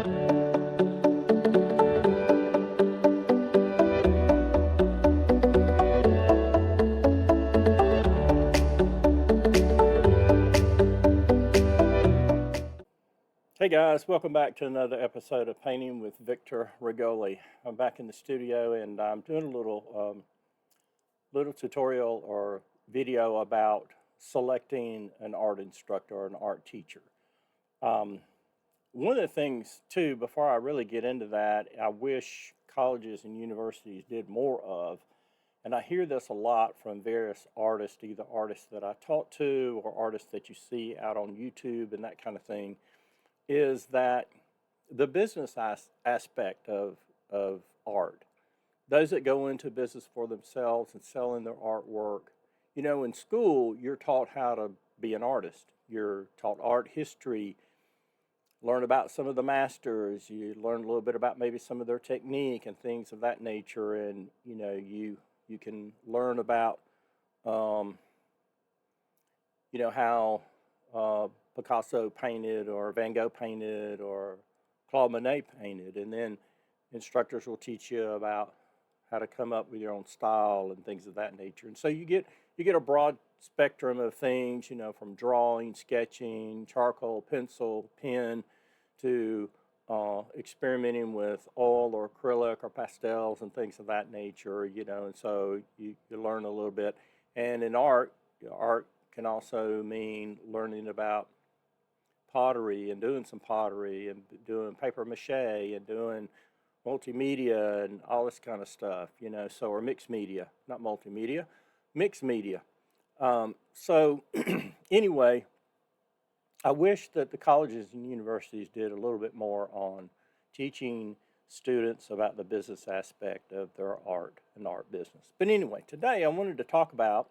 Hey guys, welcome back to another episode of Painting with Victor Rigoli. I'm back in the studio and I'm doing a little tutorial or video about selecting an art instructor or an art teacher. Um, One of the things too, before I really get into that, I wish colleges and universities did more of, and I hear this a lot from various artists, either artists that I talk to or artists that you see out on YouTube and that kind of thing, is that the business aspect of art, those that go into business for themselves and selling their artwork, in school, you're taught how to be an artist. You're taught art history, learn about some of the masters, you learn a little bit about maybe some of their technique and things of that nature, and you can learn about um, how Picasso painted or Van Gogh painted or Claude Monet painted, and then instructors will teach you about how to come up with your own style and things of that nature. And so you get a broad spectrum of things, from drawing, sketching, charcoal, pencil, pen, to experimenting with oil or acrylic or pastels and things of that nature, and so you learn a little bit. And in art can also mean learning about pottery and doing some pottery and doing paper mache and doing multimedia and all this kind of stuff, so, or mixed media, not multimedia, mixed media. So anyway, I wish that the colleges and universities did a little bit more on teaching students about the business aspect of their art and art business. But anyway, today I wanted to talk about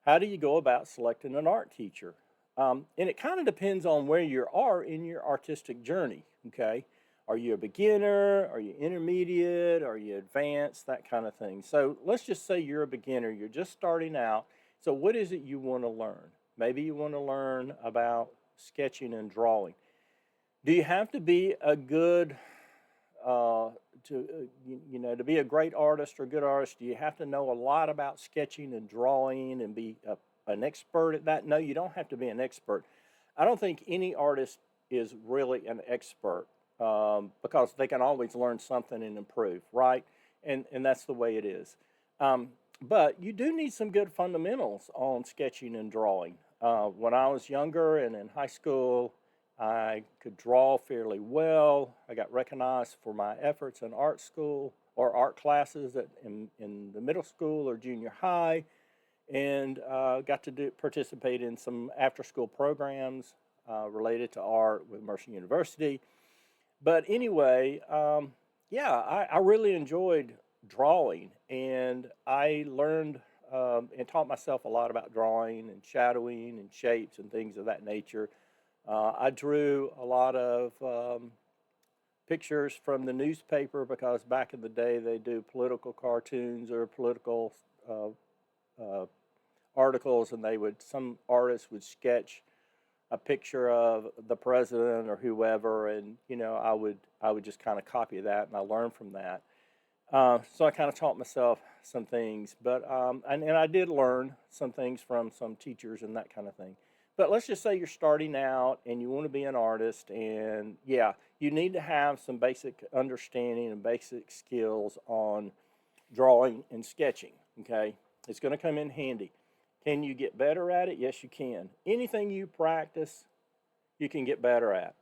how do you go about selecting an art teacher? And it kind of depends on where you are in your artistic journey, okay? Are you a beginner? Are you intermediate? Are you advanced? That kind of thing. So let's just say you're a beginner. You're just starting out. So what is it you want to learn? Maybe you want to learn about sketching and drawing. Do you have to be a good, to be a great artist or good artist? Do you have to know a lot about sketching and drawing and be an expert at that? No, you don't have to be an expert. I don't think any artist is really an expert, because they can always learn something and improve, right? And that's the way it is. But you do need some good fundamentals on sketching and drawing. When I was younger and in high school, I could draw fairly well. I got recognized for my efforts in art school or art classes in the middle school or junior high, and got to participate in some after-school programs related to art with Mercer University. But anyway, I really enjoyed drawing, and I learned and taught myself a lot about drawing and shadowing and shapes and things of that nature. I drew a lot of pictures from the newspaper, because back in the day they do political cartoons or political uh, articles, and some artists would sketch a picture of the president or whoever, and I would just kind of copy that, and I learned from that. So I kind of taught myself some things, but and I did learn some things from some teachers and that kind of thing. But let's just say you're starting out and you want to be an artist, and yeah, you need to have some basic understanding and basic skills on drawing and sketching. Okay, it's going to come in handy. Can you get better at it? Yes, you can. Anything you practice, you can get better at.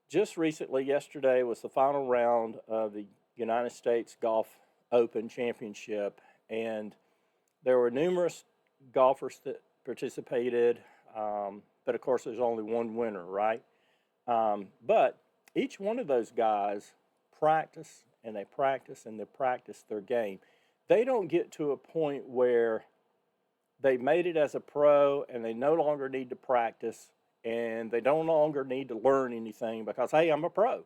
Just recently, yesterday, was the final round of the United States Golf Open Championship, and there were numerous golfers that participated, but of course, there's only one winner, right? But each one of those guys practice and they practice and they practice their game. They don't get to a point where they made it as a pro and they no longer need to practice and they no longer need to learn anything, because, hey, I'm a pro.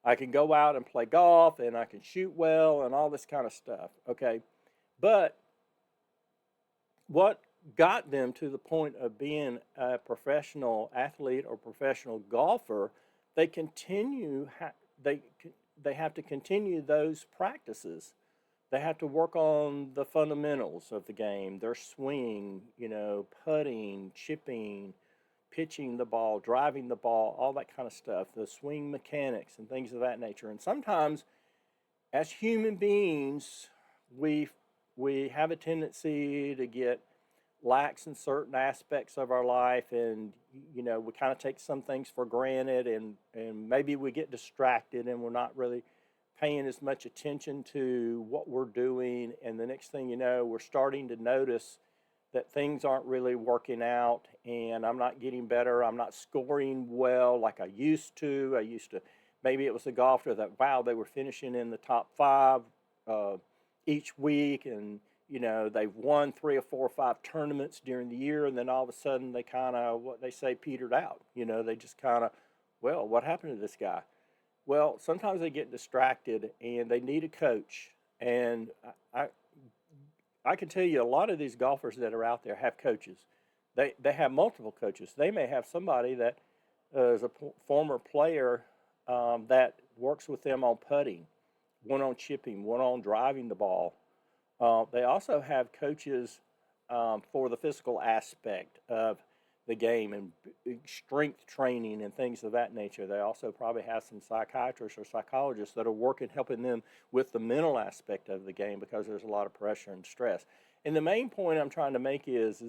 I can go out and play golf and I can shoot well and all this kind of stuff, okay? But what got them to the point of being a professional athlete or professional golfer they continue, they have to continue those practices. They have to work on the fundamentals of the game, their swing, putting, chipping, pitching the ball, driving the ball, all that kind of stuff, the swing mechanics and things of that nature. And sometimes, as human beings, we we have a tendency to get lax in certain aspects of our life, and we kind of take some things for granted, and maybe we get distracted and we're not really paying as much attention to what we're doing, and the next thing you know, we're starting to notice that things aren't really working out, and I'm not getting better. I'm not scoring well like I used to. Maybe it was a golfer that, wow, they were finishing in the top five uh, each week, and they've won 3 or 4 or 5 tournaments during the year, and then all of a sudden they kind of, what they say, petered out. They just kind of, well, what happened to this guy? Well, sometimes they get distracted and they need a coach. And I, I can tell you a lot of these golfers that are out there have coaches. They have multiple coaches. They may have somebody that is a former player that works with them on putting, one on chipping, one on driving the ball. They also have coaches for the physical aspect of the game and strength training and things of that nature. They also probably have some psychiatrists or psychologists that are working, helping them with the mental aspect of the game, because there's a lot of pressure and stress. And the main point I'm trying to make is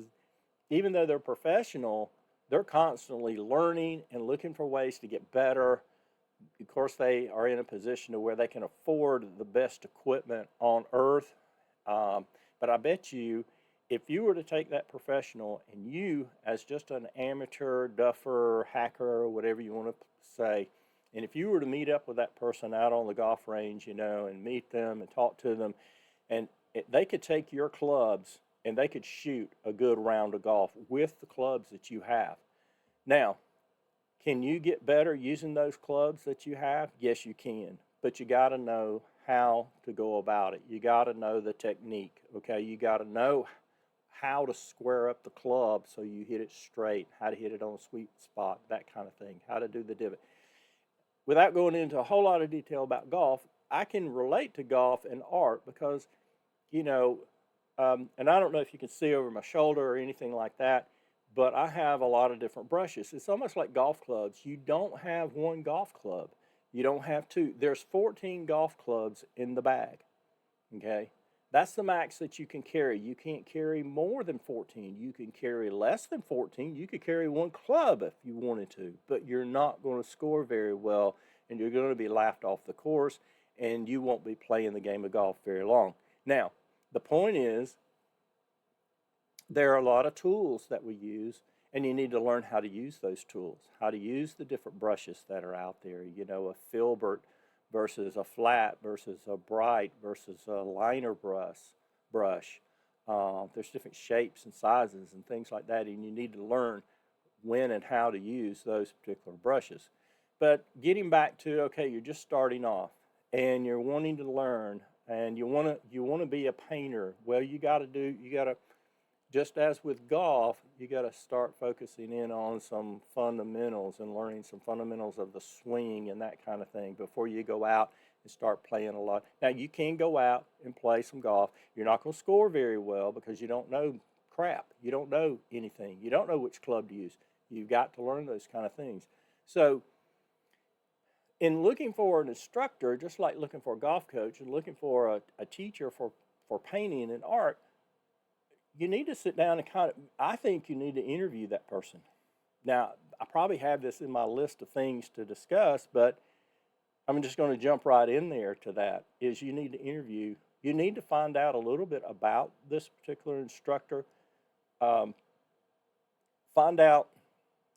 even though they're professional, they're constantly learning and looking for ways to get better. Of course, they are in a position to where they can afford the best equipment on earth. But I bet you, if you were to take that professional and you, as just an amateur duffer, hacker, whatever you want to say, and if you were to meet up with that person out on the golf range, and meet them and talk to them, and they could take your clubs and they could shoot a good round of golf with the clubs that you have. Now, can you get better using those clubs that you have? Yes, you can. But you got to know how to go about it. You got to know the technique, okay? You got to know how to square up the club so you hit it straight, how to hit it on a sweet spot, that kind of thing, how to do the divot. Without going into a whole lot of detail about golf, I can relate to golf and art because, and I don't know if you can see over my shoulder or anything like that, but I have a lot of different brushes. It's almost like golf clubs. You don't have one golf club. You don't have two. There's 14 golf clubs in the bag, okay? That's the max that you can carry. You can't carry more than 14. You can carry less than 14. You could carry one club if you wanted to, but you're not going to score very well, and you're going to be laughed off the course, and you won't be playing the game of golf very long. Now, the point is, there are a lot of tools that we use, and you need to learn how to use those tools, how to use the different brushes that are out there, a filbert versus a flat versus a bright versus a liner brush. There's different shapes and sizes and things like that, and you need to learn when and how to use those particular brushes. But getting back to, okay, you're just starting off and you're wanting to learn, and you want to be a painter. Well, you got to, just as with golf, you got to start focusing in on some fundamentals and learning some fundamentals of the swing and that kind of thing before you go out and start playing a lot. Now, you can go out and play some golf. You're not going to score very well because you don't know crap. You don't know anything. You don't know which club to use. You've got to learn those kind of things. So, in looking for an instructor, just like looking for a golf coach and looking for a teacher for painting and art, you need to sit down and I think you need to interview that person. Now, I probably have this in my list of things to discuss, but I'm just going to jump right in there to that, is you need to interview. You need to find out a little bit about this particular instructor. Find out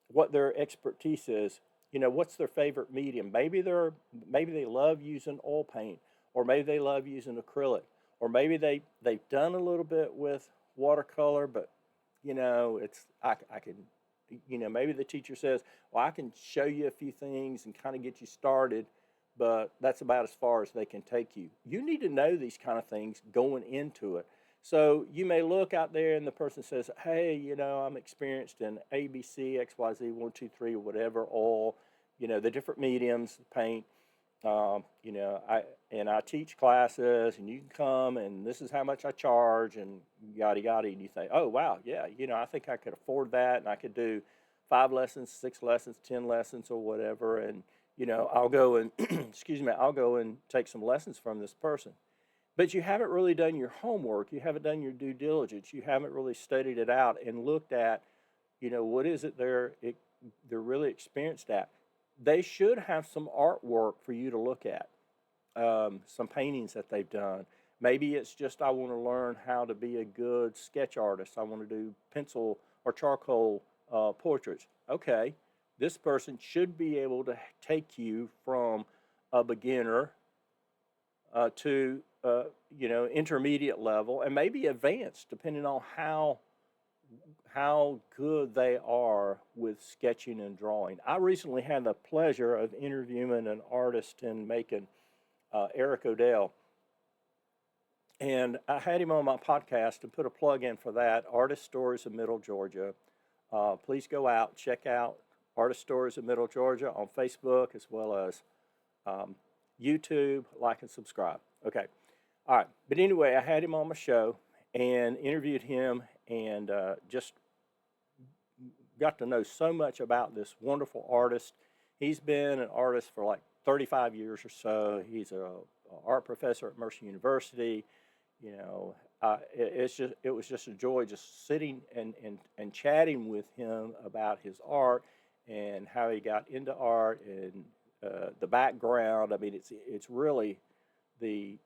what their expertise is. What's their favorite medium? Maybe they love using oil paint, or maybe they love using acrylic, or maybe they've done a little bit with watercolor, but I can, maybe the teacher says, well, I can show you a few things and kind of get you started, but that's about as far as they can take you. You need to know these kind of things going into it. So you may look out there and the person says, hey, I'm experienced in ABC, XYZ, 1, 2, 3, or whatever, oil, the different mediums, paint. I teach classes, and you can come, and this is how much I charge, and yada yada. And you think, oh wow, yeah, I think I could afford that, and I could do 5 lessons, 6 lessons, 10 lessons, or whatever. And I'll go and excuse me, I'll go and take some lessons from this person. But you haven't really done your homework. You haven't done your due diligence. You haven't really studied it out and looked at, what is it they're really experienced at. They should have some artwork for you to look at, some paintings that they've done. Maybe it's just I want to learn how to be a good sketch artist. I want to do pencil or charcoal portraits. Okay, this person should be able to take you from a beginner to intermediate level, and maybe advanced, depending on how good they are with sketching and drawing. I recently had the pleasure of interviewing an artist in Macon, Eric Odell, and I had him on my podcast and put a plug in for that, Artist Stories of Middle Georgia. Please go out, check out Artist Stories of Middle Georgia on Facebook, as well as YouTube. Like and subscribe. Okay. All right. But anyway, I had him on my show and interviewed him, and just got to know so much about this wonderful artist. He's been an artist for like 35 years or so. He's a art professor at Mercer University. It was just a joy just sitting and chatting with him about his art and how he got into art, and the background. I mean, it's really the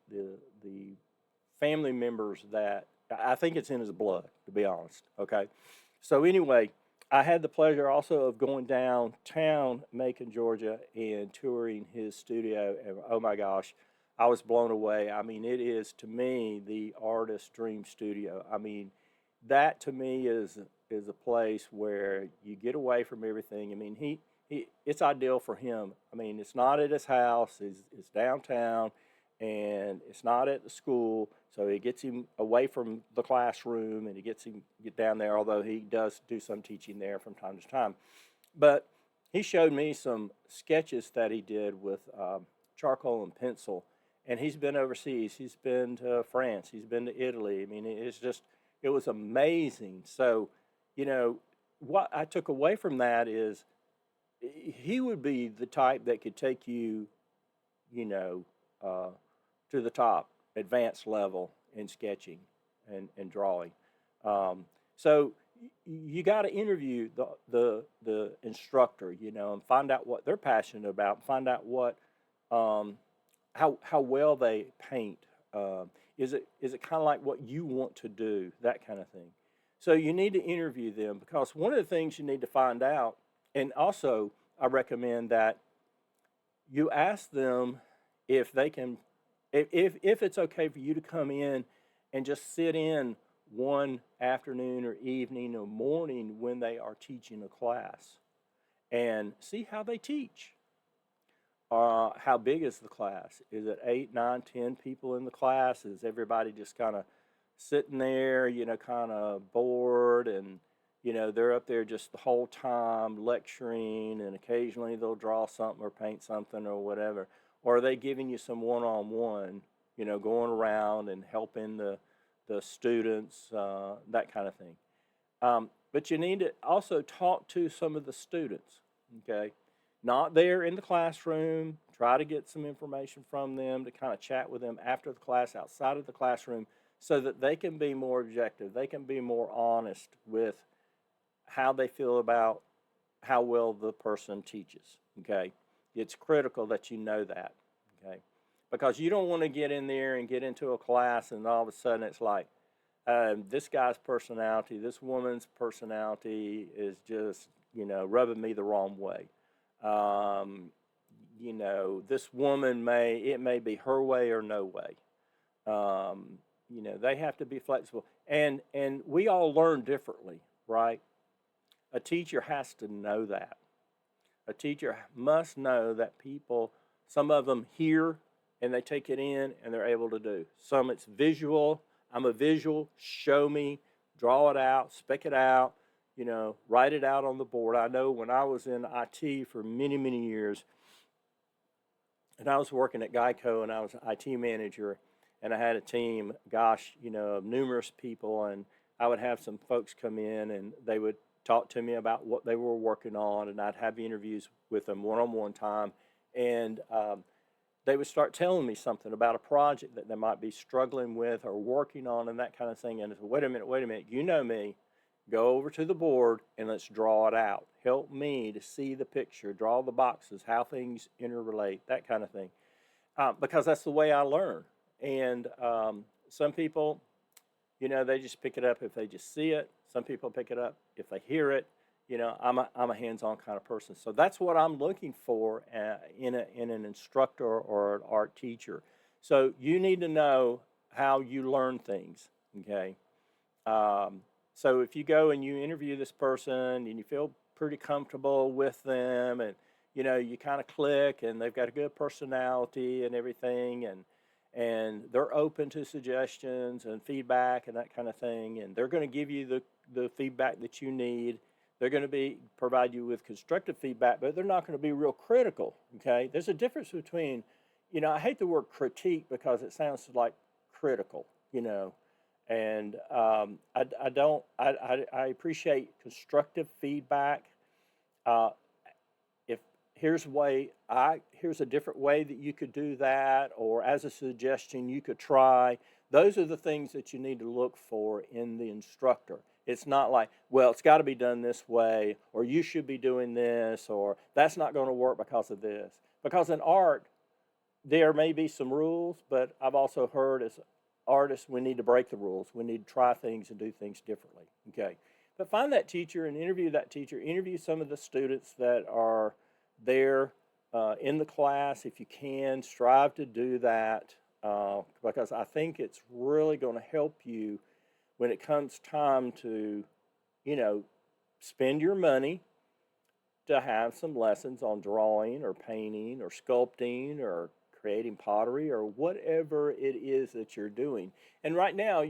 family members that I think it's in his blood, to be honest. Okay, so anyway, I had the pleasure also of going downtown Macon, Georgia, and touring his studio, and oh my gosh, I was blown away. I mean, it is, to me, the artist's dream studio. I mean, that to me is a place where you get away from everything. I mean, it's ideal for him. I mean, it's not at his house. It's downtown, and it's not at the school. So it gets him away from the classroom, and it gets him get down there, although he does do some teaching there from time to time. But he showed me some sketches that he did with charcoal and pencil, and he's been overseas. He's been to France. He's been to Italy. I mean, it was amazing. So, what I took away from that is he would be the type that could take you, to the top, advanced level in sketching and drawing. So you got to interview the instructor, and find out what they're passionate about. Find out what how well they paint. Is it kind of like what you want to do, that kind of thing. So you need to interview them, because one of the things you need to find out, and also I recommend that you ask them if they can, if it's okay for you to come in and just sit in one afternoon or evening or morning when they are teaching a class, and see how they teach. How big is the class? Is it 8, 9, 10 people in the class? Is everybody just kind of sitting there, kind of bored, and they're up there just the whole time lecturing, and occasionally they'll draw something or paint something or whatever? Or are they giving you some one-on-one, going around and helping the students, that kind of thing? But you need to also talk to some of the students, okay? Not there in the classroom. Try to get some information from them, to kind of chat with them after the class, outside of the classroom, so that they can be more objective. They can be more honest with how they feel about how well the person teaches, okay? It's critical that you know that, okay? Because you don't want to get in there and get into a class and all of a sudden it's like, this guy's personality, this woman's personality is just, rubbing me the wrong way. This woman it may be her way or no way. They have to be flexible. And we all learn differently, right? A teacher has to know that. A teacher must know that people, some of them hear and they take it in and they're able to do. Some it's visual. I'm a visual, show me, draw it out, spec it out, write it out on the board. I know when I was in IT for many, many years, and I was working at Geico and I was an IT manager, and I had a team, gosh, of numerous people, and I would have some folks come in and they would talk to me about what they were working on, and I'd have interviews with them one-on-one time, and they would start telling me something about a project that they might be struggling with or working on and that kind of thing. And I said, wait a minute, you know me. Go over to the board and let's draw it out. Help me to see the picture, draw the boxes, how things interrelate, that kind of thing. Because that's the way I learn. And some people, they just pick it up if they just see it. Some people pick it up if they hear it. I'm a hands-on kind of person. So that's what I'm looking for in an instructor or an art teacher. So you need to know how you learn things, okay? So if you go and you interview this person and you feel pretty comfortable with them, and you kind of click, and they've got a good personality and everything, and they're open to suggestions and feedback and that kind of thing, and they're going to give you the feedback that you need. They're going to provide you with constructive feedback, but they're not going to be real critical, okay? There's a difference between, I hate the word critique because it sounds like critical, and I appreciate constructive feedback. If here's a different way that you could do that, or as a suggestion you could try. Those are the things that you need to look for in the instructor. It's not like, well, it's got to be done this way, or you should be doing this, or that's not going to work because of this. Because in art, there may be some rules, but I've also heard as artists, we need to break the rules. We need to try things and do things differently, okay? But find that teacher and interview that teacher. Interview some of the students that are there in the class. If you can, strive to do that because I think it's really going to help you when it comes time to, spend your money to have some lessons on drawing or painting or sculpting or creating pottery or whatever it is that you're doing. And right now,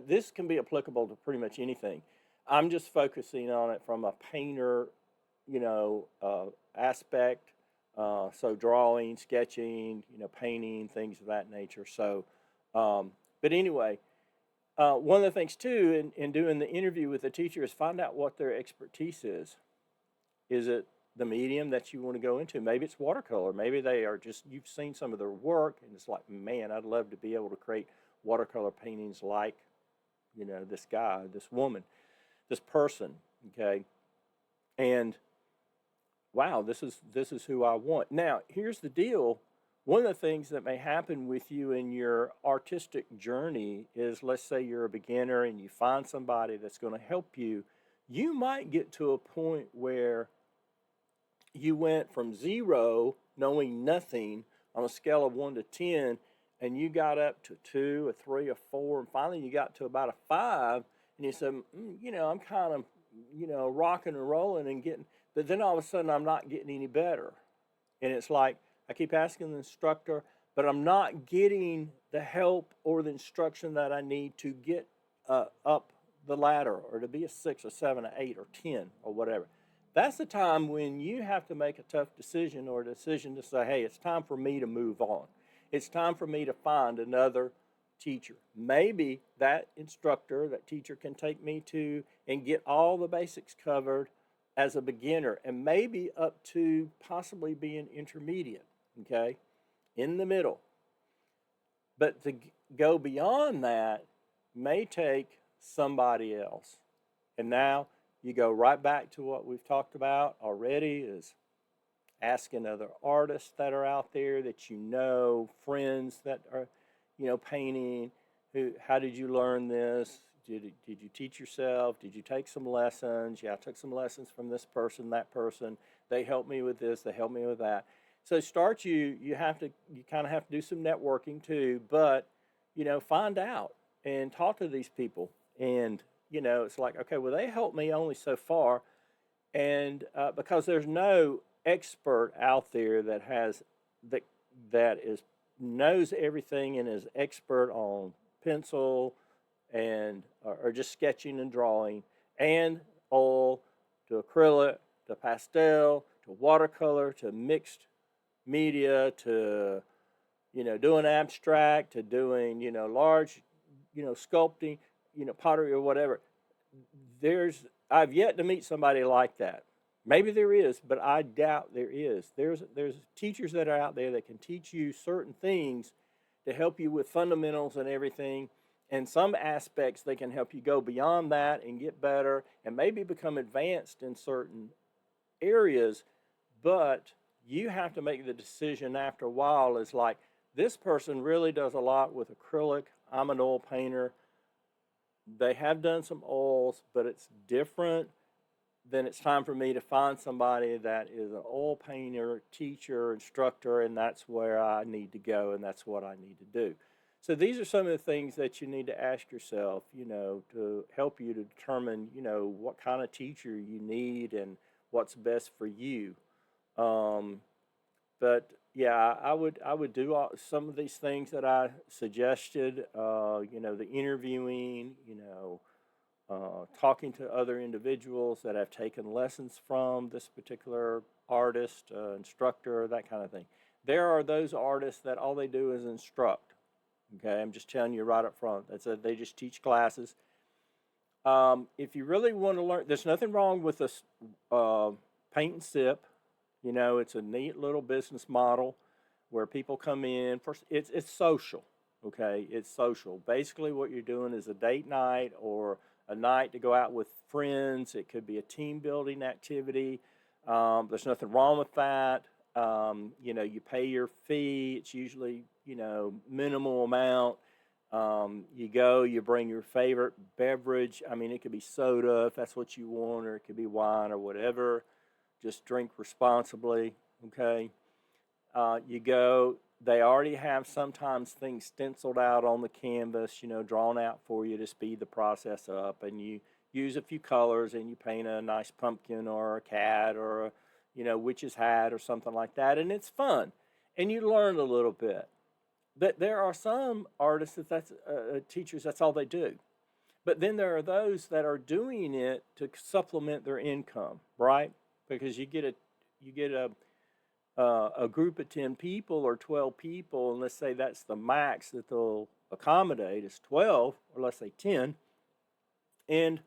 this can be applicable to pretty much anything. I'm just focusing on it from a painter, aspect. So drawing, sketching, painting, things of that nature. So, but anyway, one of the things too in doing the interview with the teacher is find out what their expertise is. Is it the medium that you want to go into? Maybe it's watercolor. Maybe they are you've seen some of their work and it's like, man, I'd love to be able to create watercolor paintings like, this guy, this woman, this person, okay? And wow, this is who I want. Now, here's the deal. One of the things that may happen with you in your artistic journey is, let's say you're a beginner and you find somebody that's going to help you. You might get to a point where you went from 0, knowing nothing, on a scale of 1 to 10, and you got up to 2, a 3, a 4, and finally you got to about a 5, and you said, I'm kind of, rocking and rolling and getting, but then all of a sudden I'm not getting any better. And it's like, I keep asking the instructor, but I'm not getting the help or the instruction that I need to get up the ladder or to be a 6 or 7 or 8 or 10 or whatever. That's the time when you have to make a tough decision or a decision to say, hey, it's time for me to move on. It's time for me to find another teacher. Maybe that instructor, that teacher can take me to and get all the basics covered as a beginner, and maybe up to possibly being intermediate, okay, in the middle. But to go beyond that may take somebody else. And now you go right back to what we've talked about already, is asking other artists that are out there that friends that are, painting. How did you learn this? Did you teach yourself? Did you take some lessons? Yeah, I took some lessons from this person, that person. They helped me with this. They helped me with that. So you kind of have to do some networking too, but, find out and talk to these people. And, it's like, okay, well, they helped me only so far. And because there's no expert out there that knows everything and is expert on pencil and or just sketching and drawing and oil to acrylic to pastel to watercolor to mixed media to doing abstract to doing large sculpting, pottery or whatever. I've yet to meet somebody like that. Maybe there is, but I doubt there is. There's teachers that are out there that can teach you certain things to help you with fundamentals and everything. And some aspects they can help you go beyond that and get better and maybe become advanced in certain areas. But you have to make the decision after a while. Is like, this person really does a lot with acrylic. I'm an oil painter. They have done some oils, but it's different. Then it's time for me to find somebody that is an oil painter, teacher, instructor, and that's where I need to go, and that's what I need to do. So these are some of the things that you need to ask yourself, to help you to determine, what kind of teacher you need and what's best for you. Um, but yeah, I would do some of these things that I suggested. The interviewing, talking to other individuals that have taken lessons from this particular artist, instructor, that kind of thing. There are those artists that all they do is instruct. Okay, I'm just telling you right up front. They just teach classes. If you really want to learn, there's nothing wrong with this paint and sip. It's a neat little business model where people come in. First, it's social. Okay, it's social. Basically, what you're doing is a date night or a night to go out with friends. It could be a team building activity. There's nothing wrong with that. You pay your fee. It's usually, minimal amount. You go, you bring your favorite beverage. I mean, it could be soda if that's what you want, or it could be wine or whatever. Just drink responsibly, okay? You go, they already have sometimes things stenciled out on the canvas, drawn out for you to speed the process up. And you use a few colors and you paint a nice pumpkin or a cat or a, witch's hat or something like that. And it's fun. And you learn a little bit. But there are some artists that's teachers, that's all they do. But then there are those that are doing it to supplement their income, right? Because you get a group of 10 people or 12 people, and let's say that's the max that they'll accommodate is 12, or let's say 10, and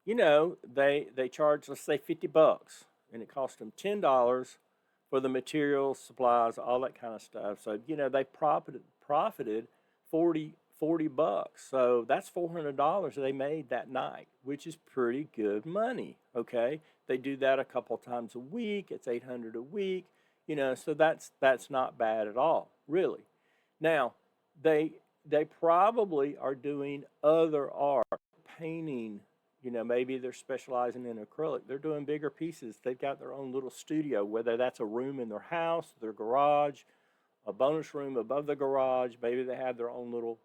they charge, let's say, $50, and it costs them $10 for the materials, supplies, all that kind of stuff. So they profited 40 bucks. So that's $400 they made that night, which is pretty good money. Okay, they do that a couple times a week. It's $800 a week. So that's not bad at all, really. Now, they probably are doing other art, painting. Maybe they're specializing in acrylic. They're doing bigger pieces. They've got their own little studio, whether that's a room in their house, their garage, a bonus room above the garage. Maybe they have their own little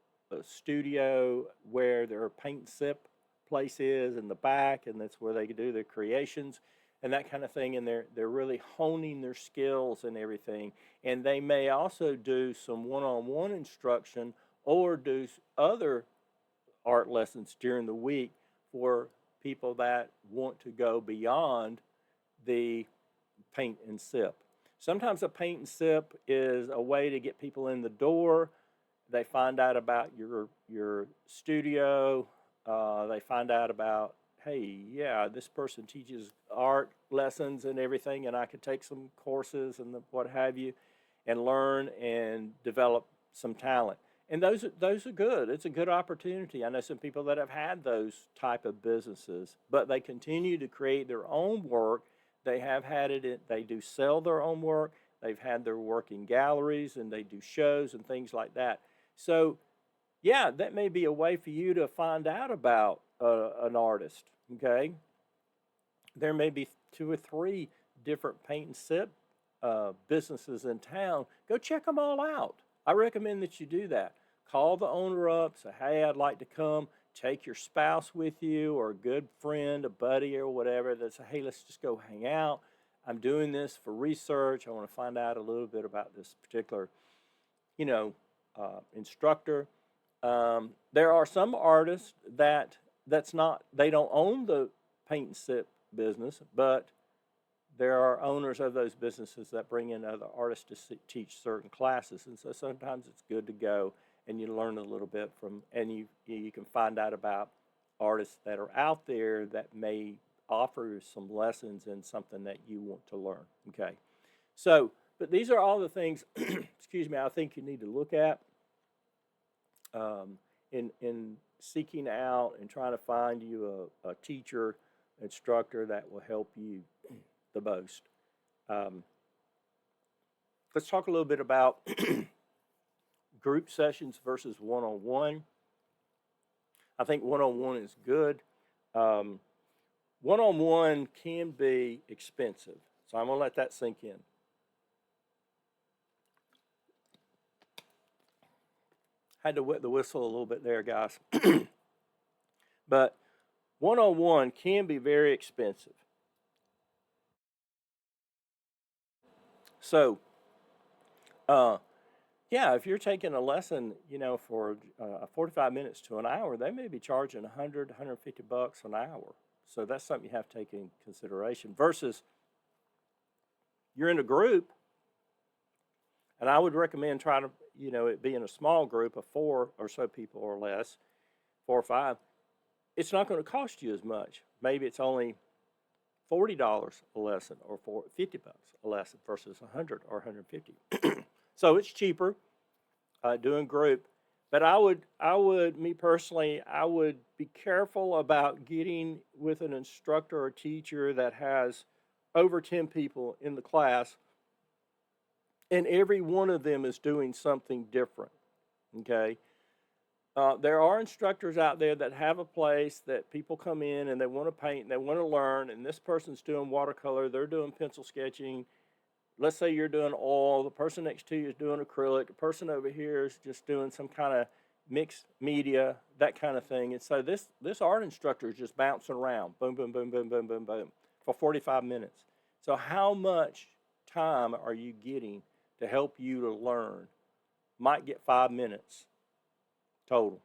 studio where their paint and sip place is in the back, and that's where they do their creations and that kind of thing. And they're really honing their skills and everything. And they may also do some one-on-one instruction or do other art lessons during the week for people that want to go beyond the paint and sip. Sometimes a paint and sip is a way to get people in the door. They find out about your studio. They find out about, hey, yeah, this person teaches art lessons and everything, and I could take some courses and what have you, and learn and develop some talent. And those are good. It's a good opportunity. I know some people that have had those type of businesses, but they continue to create their own work. They have had it. They do sell their own work. They've had their work in galleries, and they do shows and things like that. So, yeah, that may be a way for you to find out about an artist. Okay, there may be 2 or 3 different paint and sip businesses in town. Go check them all out. I recommend that you do that. Call the owner up, say, hey, I'd like to come. Take your spouse with you or a good friend, a buddy or whatever that say, hey, let's just go hang out. I'm doing this for research. I want to find out a little bit about this particular, instructor. There are some artists that's not, they don't own paint and sip business, but there are owners of those businesses that bring in other artists to teach certain classes, and so sometimes it's good to go and you learn a little bit from, and you can find out about artists that are out there that may offer some lessons in something that you want to learn. Okay, so but these are all the things, excuse me, I think you need to look at in seeking out and trying to find you a teacher, instructor that will help you the most. Um, let's talk a little bit about group sessions versus one-on-one. I think one-on-one is good. Um, One-on-one can be expensive, so I'm going to let that sink in. Had to wet the whistle a little bit there, guys. But one-on-one can be very expensive. So, yeah, if you're taking a lesson, for 45 minutes to an hour, they may be charging 100, 150 bucks an hour. So that's something you have to take in consideration. Versus you're in a group, and I would recommend trying to, it be in a small group of 4 or so people or less, 4 or 5. It's not going to cost you as much. Maybe it's only $40 a lesson or for 50 bucks a lesson versus 100 or 150. So it's cheaper doing group. But me personally, I would be careful about getting with an instructor or teacher that has over 10 people in the class, and every one of them is doing something different. Okay. There are instructors out there that have a place that people come in and they want to paint and they want to learn, and this person's doing watercolor, they're doing pencil sketching. Let's say you're doing oil, the person next to you is doing acrylic, the person over here is just doing some kind of mixed media, that kind of thing. And so this art instructor is just bouncing around, boom, boom, boom, boom, boom, boom, boom, for 45 minutes. So how much time are you getting to help you to learn? Might get 5 minutes total.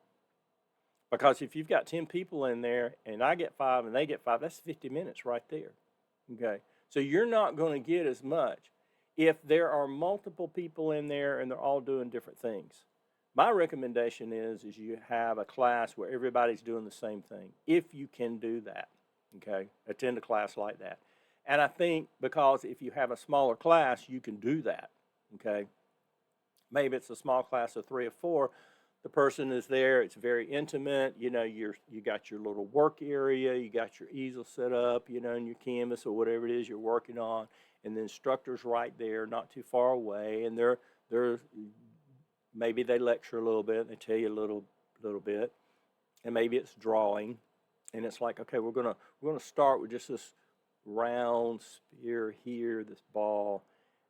Because if you've got 10 people in there and I get 5 and they get 5, that's 50 minutes right there. Okay. So you're not going to get as much if there are multiple people in there and they're all doing different things. My recommendation is you have a class where everybody's doing the same thing, if you can do that. Okay. Attend a class like that. And I think because if you have a smaller class, you can do that. Okay. Maybe it's a small class of 3 or 4. The person is there. It's very intimate. You got your little work area. You got your easel set up, and your canvas or whatever it is you're working on. And the instructor's right there, not too far away. And they're maybe they lecture a little bit. And they tell you a little bit. And maybe it's drawing. And it's like, okay, we're gonna start with just this round sphere here, this ball,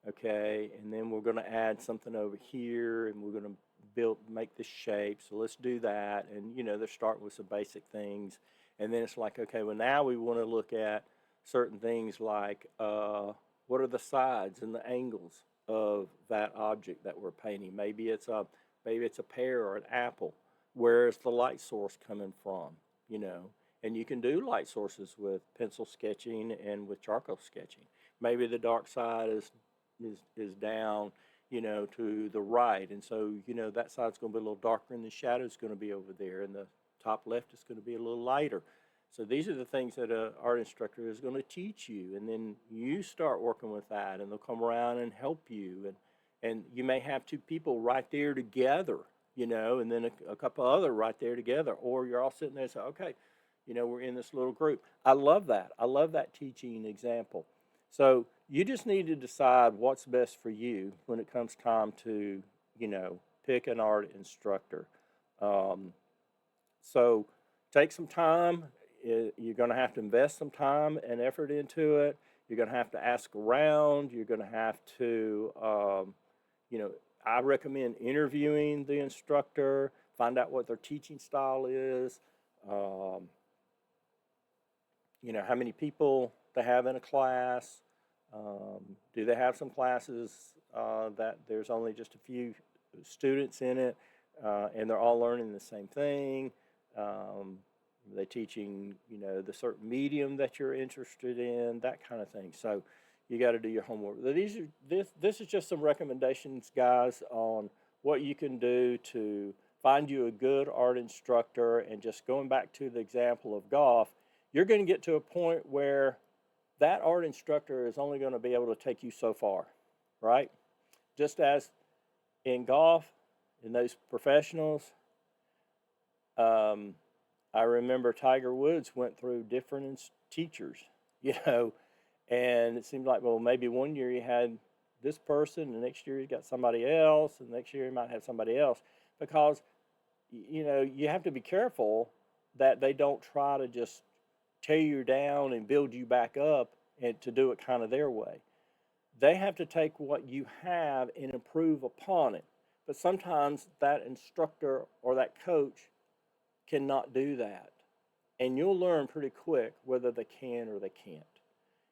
okay, and then we're gonna add something over here, and we're gonna make this shape. So let's do that. And they're starting with some basic things, and then it's like, okay, well, now we want to look at certain things like what are the sides and the angles of that object that we're painting. Maybe it's a pear or an apple. Where is the light source coming from? And you can do light sources with pencil sketching and with charcoal sketching. Maybe the dark side is down, to the right. And so, that side's going to be a little darker and the shadow's going to be over there, and the top left is going to be a little lighter. So these are the things that an art instructor is going to teach you. And then you start working with that, and they'll come around and help you. And you may have 2 people right there together, and then a couple other right there together. Or you're all sitting there and say, okay, we're in this little group. I love that. I love that teaching example. So you just need to decide what's best for you when it comes time to, pick an art instructor. So take some time. You're going to have to invest some time and effort into it. You're going to have to ask around. You're going to have to, I recommend interviewing the instructor, find out what their teaching style is, how many people they have in a class. Do they have some classes that there's only just a few students in it, and they're all learning the same thing? Are they teaching, the certain medium that you're interested in, that kind of thing. So you got to do your homework. This is just some recommendations, guys, on what you can do to find you a good art instructor. And just going back to the example of golf, you're going to get to a point where that art instructor is only going to be able to take you so far, right? Just as in golf, in those professionals, I remember Tiger Woods went through different teachers, and it seemed like, well, maybe one year he had this person, the next year he's got somebody else, and the next year he might have somebody else, because, you have to be careful that they don't try to just tear you down and build you back up and to do it kind of their way. They have to take what you have and improve upon it. But sometimes that instructor or that coach cannot do that. And you'll learn pretty quick whether they can or they can't.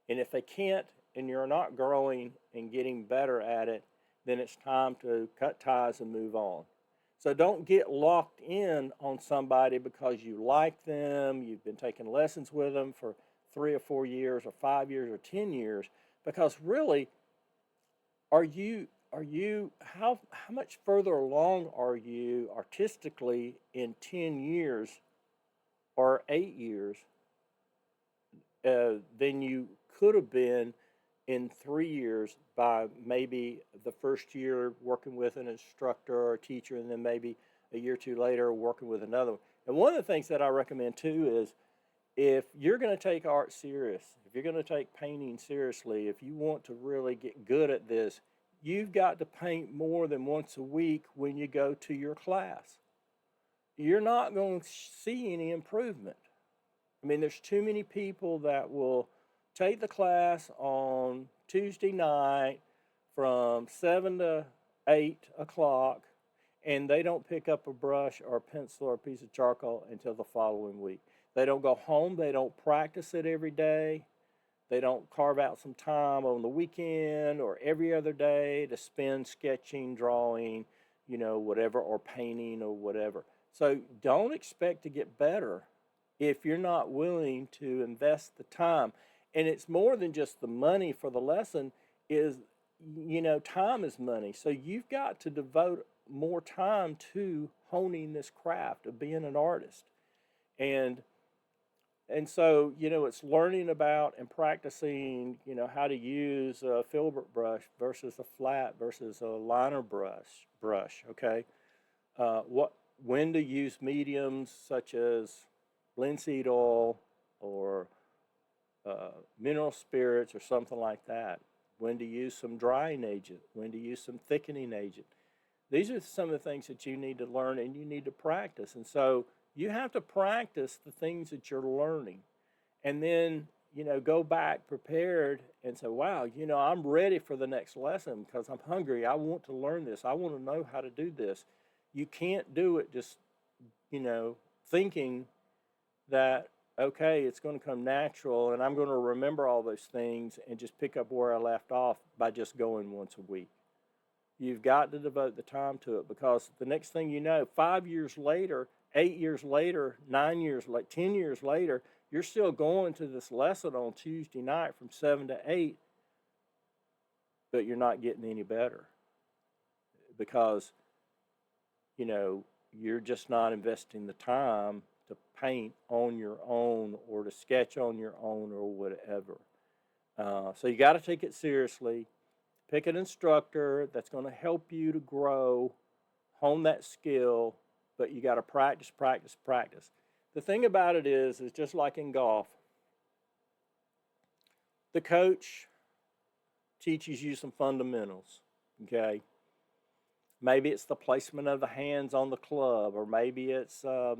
And if they can't and you're not growing and getting better at it, then it's time to cut ties and move on. So don't get locked in on somebody because you like them, you've been taking lessons with them for 3 or 4 years or 5 years or 10 years, because really, how much further along are you artistically in 10 years or 8 years than you could have been in 3 years by maybe the first year working with an instructor or a teacher, and then maybe a year or two later working with another one. And one of the things that I recommend too is, if you're going to take art serious, if you're going to take painting seriously, if you want to really get good at this, you've got to paint more than once a week when you go to your class. You're not going to see any improvement. I mean, there's too many people that will take the class on Tuesday night from 7 to 8 o'clock, and they don't pick up a brush or a pencil or a piece of charcoal until the following week. They don't go home. They don't practice it every day. They don't carve out some time on the weekend or every other day to spend sketching, drawing, whatever, or painting or whatever. So don't expect to get better if you're not willing to invest the time. And it's more than just the money for the lesson. Time is money. So you've got to devote more time to honing this craft of being an artist. And so, it's learning about and practicing, how to use a filbert brush versus a flat versus a liner brush, okay? When to use mediums such as linseed oil or mineral spirits or something like that. When to use some drying agent, when to use some thickening agent. These are some of the things that you need to learn and you need to practice. And so you have to practice the things that you're learning, and then, go back prepared and say, wow, I'm ready for the next lesson because I'm hungry. I want to learn this. I want to know how to do this. You can't do it just, thinking that, okay, it's going to come natural and I'm going to remember all those things and just pick up where I left off by just going once a week. You've got to devote the time to it, because the next thing you know, 5 years later, 8 years later, 9 years later, 10 years later, you're still going to this lesson on Tuesday night from 7 to 8, but you're not getting any better because, you're just not investing the time to paint on your own or to sketch on your own or whatever. So you got to take it seriously. Pick an instructor that's going to help you to grow, hone that skill, but you got to practice, practice, practice. The thing about it is just like in golf, the coach teaches you some fundamentals, okay? Maybe it's the placement of the hands on the club, or maybe it's, how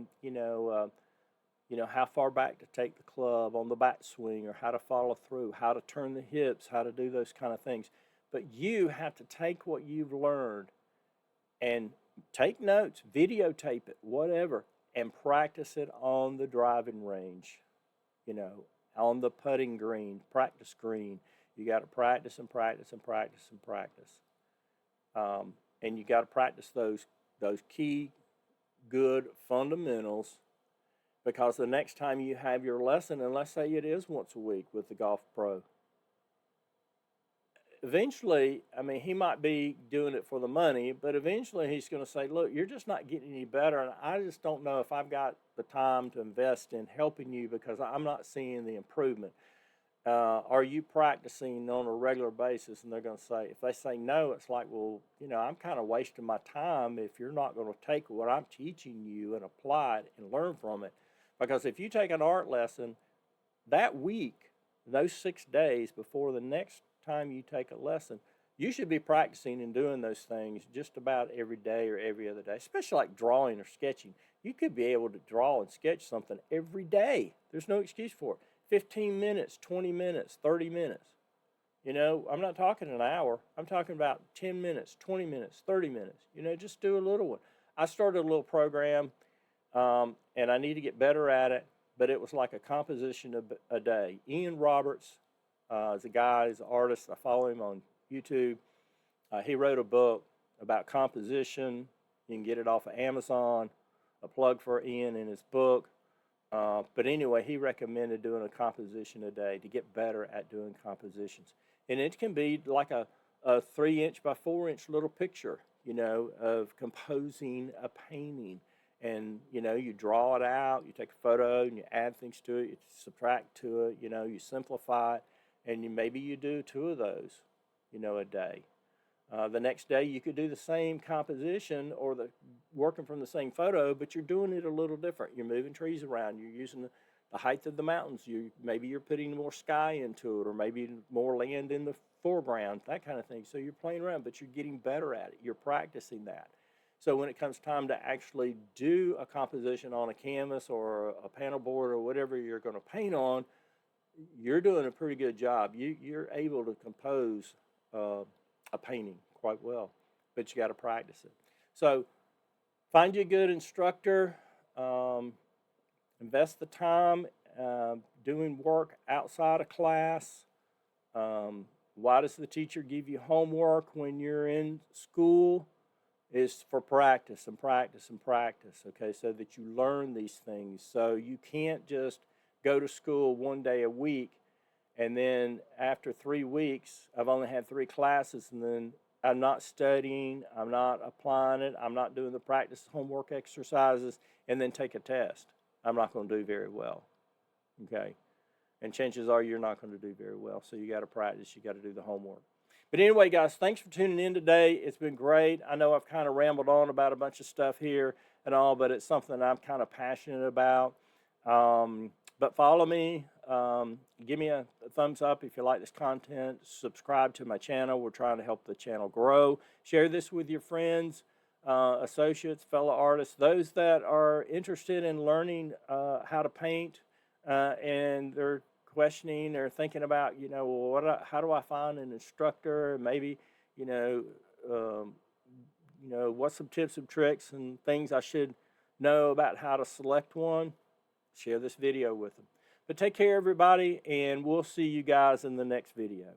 far back to take the club on the backswing, or how to follow through, how to turn the hips, how to do those kind of things. But you have to take what you've learned and take notes, videotape it, whatever, and practice it on the driving range, on the putting green, practice green. You got to practice and practice and practice and practice. And you got to practice those key good fundamentals, because the next time you have your lesson, and let's say it is once a week with the golf pro, eventually, I mean, he might be doing it for the money, but eventually he's going to say, look, you're just not getting any better. And I just don't know if I've got the time to invest in helping you because I'm not seeing the improvement. Are you practicing on a regular basis? And they're going to say, if they say no, it's like, well, you know, I'm kind of wasting my time if you're not going to take what I'm teaching you and apply it and learn from it. Because if you take an art lesson that week, those 6 days before the next time you take a lesson, you should be practicing and doing those things just about every day or every other day, especially like drawing or sketching. You could be able to draw and sketch something every day. There's no excuse for it. 15 minutes, 20 minutes, 30 minutes. You know, I'm not talking an hour. I'm talking about 10 minutes, 20 minutes, 30 minutes. You know, just do a little one. I started a little program, and I need to get better at it, but it was like a composition a day. Ian Roberts is a guy, he's an artist. I follow him on YouTube. He wrote a book about composition. You can get it off of Amazon. A plug for Ian in his book. But anyway, he recommended doing a composition a day to get better at doing compositions. And it can be like a 3-inch by 4-inch little picture, you know, of composing a painting. And, you know, you draw it out, you take a photo and you add things to it, you subtract to it, you know, you simplify it, and maybe you do 2 of those, you know, a day. The next day you could do the same composition or working from the same photo, but you're doing it a little different. You're moving trees around. You're using the height of the mountains. Maybe you're putting more sky into it, or maybe more land in the foreground, that kind of thing. So you're playing around, but you're getting better at it. You're practicing that. So when it comes time to actually do a composition on a canvas or a panel board or whatever you're going to paint on, you're doing a pretty good job. You're able to compose a painting quite well, but you got to practice it. So find you a good instructor, invest the time doing work outside of class. Why does the teacher give you homework when you're in school? Is for practice and practice and practice, okay, so that you learn these things. So you can't just go to school 1 day a week and then after 3 weeks, I've only had 3 classes, and then I'm not studying, I'm not applying it, I'm not doing the practice homework exercises, and then take a test. I'm not going to do very well, okay? And chances are you're not going to do very well, so you got to practice, you got to do the homework. But anyway, guys, thanks for tuning in today. It's been great. I know I've kind of rambled on about a bunch of stuff here and all, but it's something I'm kind of passionate about. But follow me. Give me a thumbs up if you like this content. Subscribe to my channel. We're trying to help the channel grow. Share this with your friends, associates, fellow artists, those that are interested in learning how to paint, and they're questioning or thinking about, you know, well, how do I find an instructor? Maybe, you know, what's some tips and tricks and things I should know about how to select one? Share this video with them. But take care, everybody, and we'll see you guys in the next video.